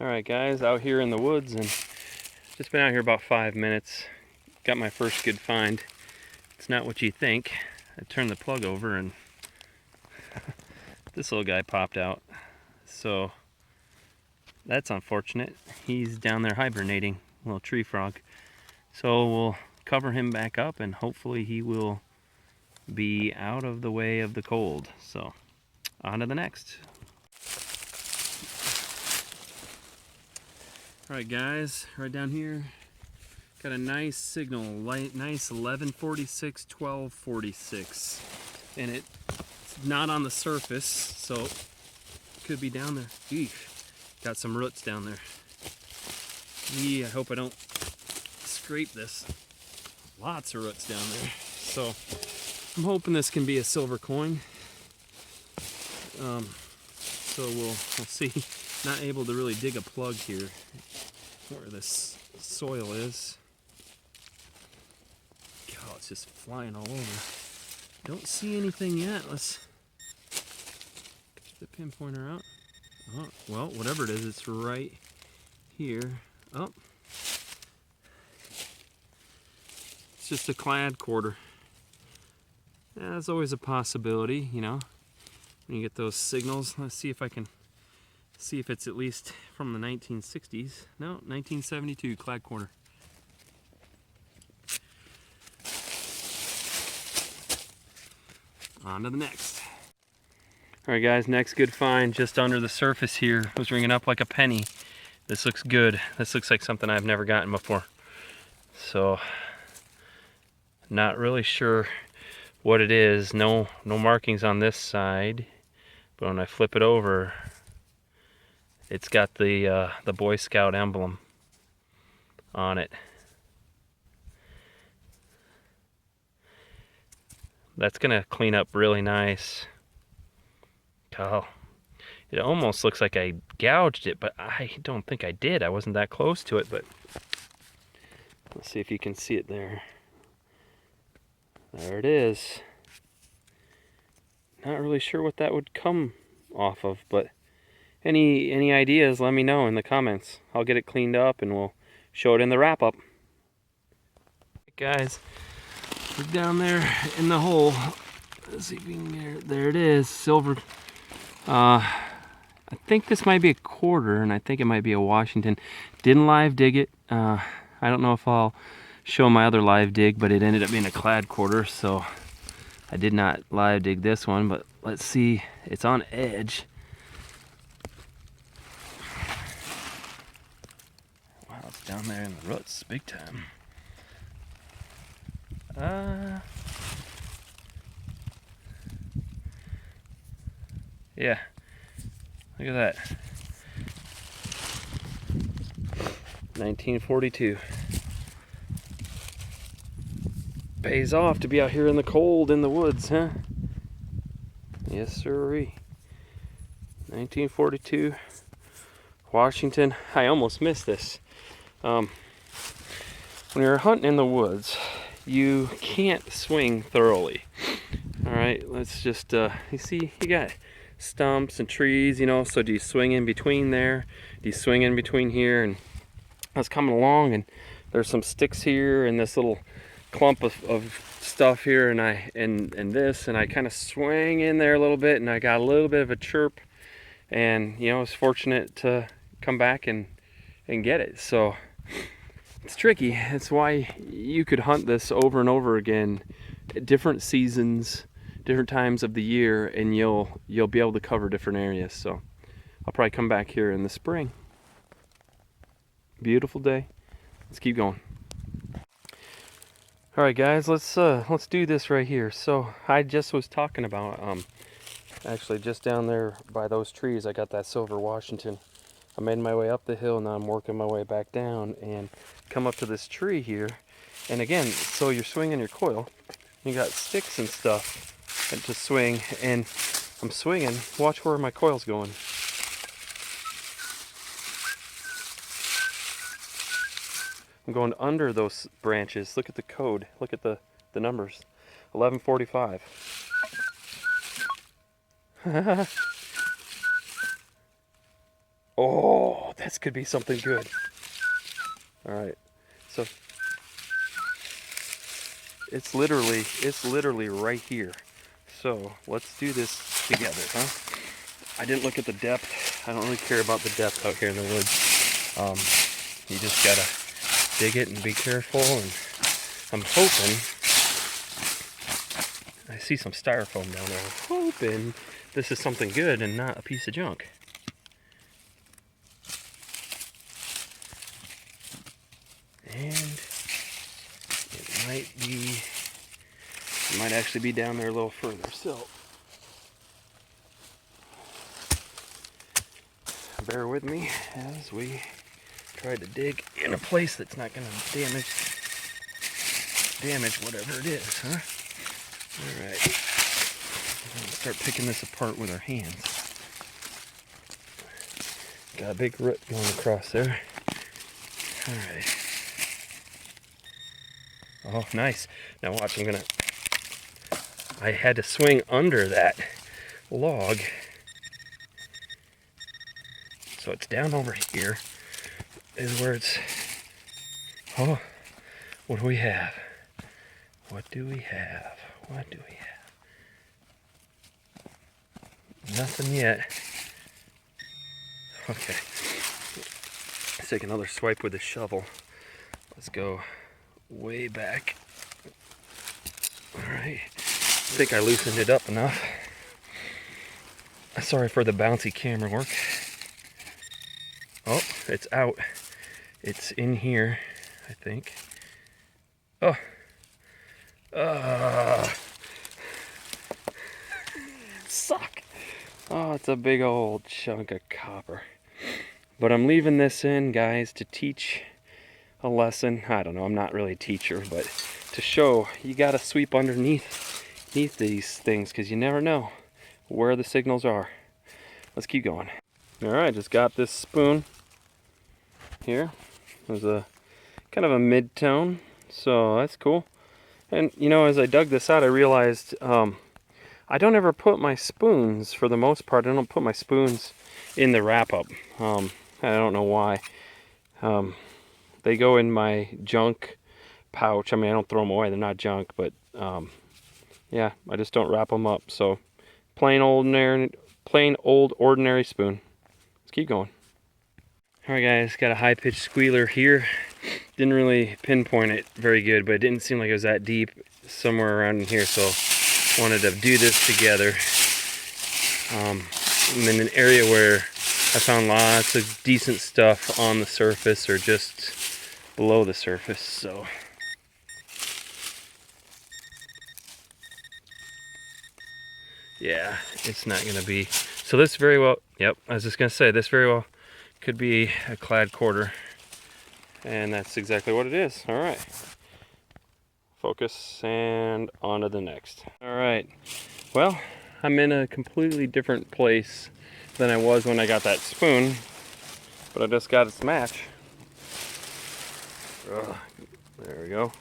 Alright guys, out here in the woods, and just been out here about 5 minutes. Got my first good find. It's not what you think. I turned the plug over and this little guy popped out. So that's unfortunate. He's down there hibernating, little tree frog. So we'll cover him back up and hopefully he will be out of the way of the cold. So on to the next. Alright guys, right down here, got a nice signal, nice 1146, 1246. And it's not on the surface, so it could be down there. Eesh, got some roots down there. I hope I don't scrape this. Lots of roots down there. So I'm hoping this can be a silver coin. So we'll see. Not able to really dig a plug here where this soil is. God, it's just flying all over. Don't see anything yet. Let's get the pinpointer out. Oh, well, whatever it is, it's right here. Oh, it's just a clad quarter. Yeah, that's always a possibility, you know, when you get those signals. Let's see if I can see if it's at least from the 1960s. No, 1972 clad quarter. On to the next. Alright guys, next good find just under the surface here. It was ringing up like a penny. This looks good. This looks like something I've never gotten before. So, not really sure what it is. No markings on this side. But when I flip it over, it's got the Boy Scout emblem on it. That's gonna clean up really nice. Oh, it almost looks like I gouged it, but I don't think I did. I wasn't that close to it, but let's see if you can see it there. There it is. Not really sure what that would come off of, but any ideas, let me know in the comments. I'll get it cleaned up and we'll show it in the wrap-up. Guys, we're down there in the hole. Let's see if we can get it. There it is, silver. I think this might be a quarter, and I think it might be a Washington. Didn't live dig it. I don't know if I'll show my other live dig, but it ended up being a clad quarter, so I did not live dig this one, but let's see. It's on edge. Wow, it's down there in the roots, big time. Yeah, look at that. 1942. Pays off to be out here in the cold in the woods, huh? Yes, sirree. 1942, Washington. I almost missed this. When you're hunting in the woods, you can't swing thoroughly. All right, let's just, you see, you got stumps and trees, you know, so do you swing in between there? Do you swing in between here? And I was coming along and there's some sticks here and this little clump of stuff here, and I kind of swang in there a little bit, and I got a little bit of a chirp, and you know, I was fortunate to come back and get it. So it's tricky. It's why you could hunt this over and over again, different seasons, different times of the year, and you'll be able to cover different areas. So I'll probably come back here in the spring. Beautiful day. Let's keep going. All right, guys, let's do this right here. So I just was talking about actually just down there by those trees, I got that silver Washington. I made my way up the hill, now I'm working my way back down and come up to this tree here. And again, so you're swinging your coil, you got sticks and stuff to swing, and I'm swinging. Watch where my coil's going. I'm going under those branches. Look at the code. Look at the numbers. 1145. Oh, this could be something good. All right, so it's literally right here. So let's do this together, huh? I didn't look at the depth. I don't really care about the depth out here in the woods. You just gotta dig it and be careful. And I'm hoping, I see some styrofoam down there. I'm hoping this is something good and not a piece of junk. And it might actually be down there a little further. So bear with me as we try to dig in a place that's not going to damage whatever it is, huh? All right. Let's start picking this apart with our hands. Got a big root going across there. All right. Oh, nice. Now watch, I had to swing under that log. So it's down over here is where it's, oh, what do we have? What do we have? What do we have? Nothing yet. Okay. Let's take another swipe with the shovel. Let's go way back. Alright. I think I loosened it up enough. Sorry for the bouncy camera work. Oh, it's out. It's in here, I think. Oh. Suck. Oh, it's a big old chunk of copper. But I'm leaving this in, guys, to teach a lesson. I don't know, I'm not really a teacher, but to show you gotta sweep underneath these things, because you never know where the signals are. Let's keep going. Alright, just got this spoon here. There's a kind of a mid-tone, so that's cool. And you know, as I dug this out, I realized I don't ever put my spoons, for the most part, I don't put my spoons in the wrap-up. I don't know why. They go in my junk pouch. I mean, I don't throw them away, they're not junk, but yeah, I just don't wrap them up. So plain old ordinary spoon. Let's keep going. Alright guys, got a high-pitched squealer here. Didn't really pinpoint it very good, but it didn't seem like it was that deep, somewhere around in here, so wanted to do this together. I'm in an area where I found lots of decent stuff on the surface or just below the surface, so yeah, it's not gonna be. So this very well, yep, I was just gonna say, this very well could be a clad quarter, and that's exactly what it is. All right, focus and on to the next. All right, well, I'm in a completely different place than I was when I got that spoon, but I just got its match. There we go.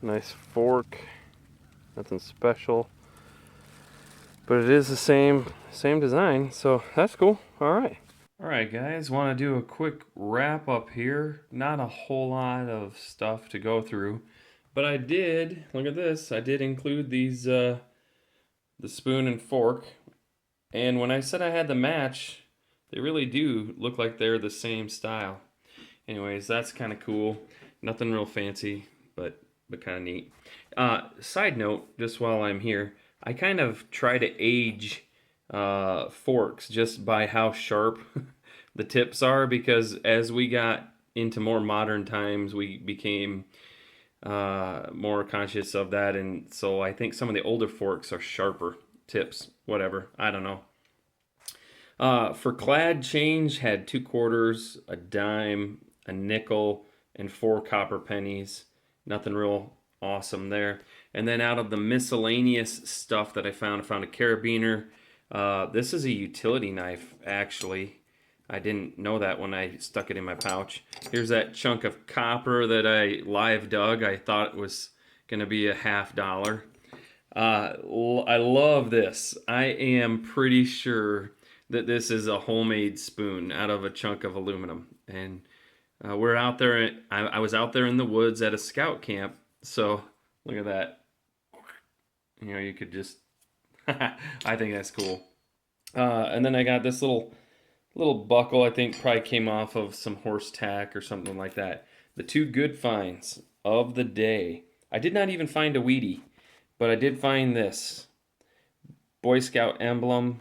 Nice fork, nothing special, but it is the same design, so that's cool. All right. Alright guys, want to do a quick wrap up here. Not a whole lot of stuff to go through, but I did, look at this, I did include these, the spoon and fork, and when I said I had the match, they really do look like they're the same style. Anyways, that's kind of cool. Nothing real fancy, but kind of neat. Side note, just while I'm here, I kind of try to age forks just by how sharp the tips are, because as we got into more modern times, we became more conscious of that, and so I think some of the older forks are sharper tips. Whatever, I don't know. For clad change, had 2 quarters, a dime, a nickel, and 4 copper pennies. Nothing real awesome there. And then out of the miscellaneous stuff that I found a carabiner. This is a utility knife, actually. I didn't know that when I stuck it in my pouch. Here's that chunk of copper that I live dug. I thought it was going to be a $50. I love this. I am pretty sure that this is a homemade spoon out of a chunk of aluminum. And we're out there. I was out there in the woods at a scout camp. So look at that. You know, you could just. I think that's cool. And then I got this little buckle. I think probably came off of some horse tack or something like that. The two good finds of the day. I did not even find a Wheatie, but I did find this Boy Scout emblem.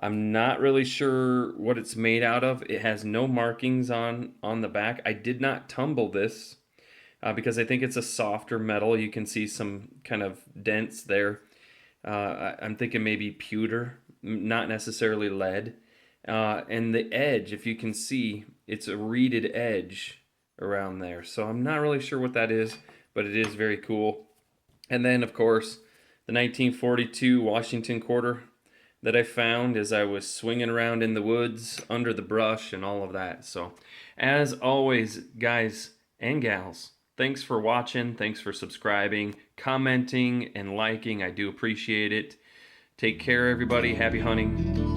I'm not really sure what it's made out of. It has no markings on the back. I did not tumble this because I think it's a softer metal. You can see some kind of dents there. I'm thinking maybe pewter, not necessarily lead. And the edge, if you can see, it's a reeded edge around there. So I'm not really sure what that is, but it is very cool. And then, of course, the 1942 Washington quarter that I found as I was swinging around in the woods under the brush and all of that. So, as always, guys and gals, thanks for watching. Thanks for subscribing, commenting, and liking. I do appreciate it. Take care, everybody. Happy hunting.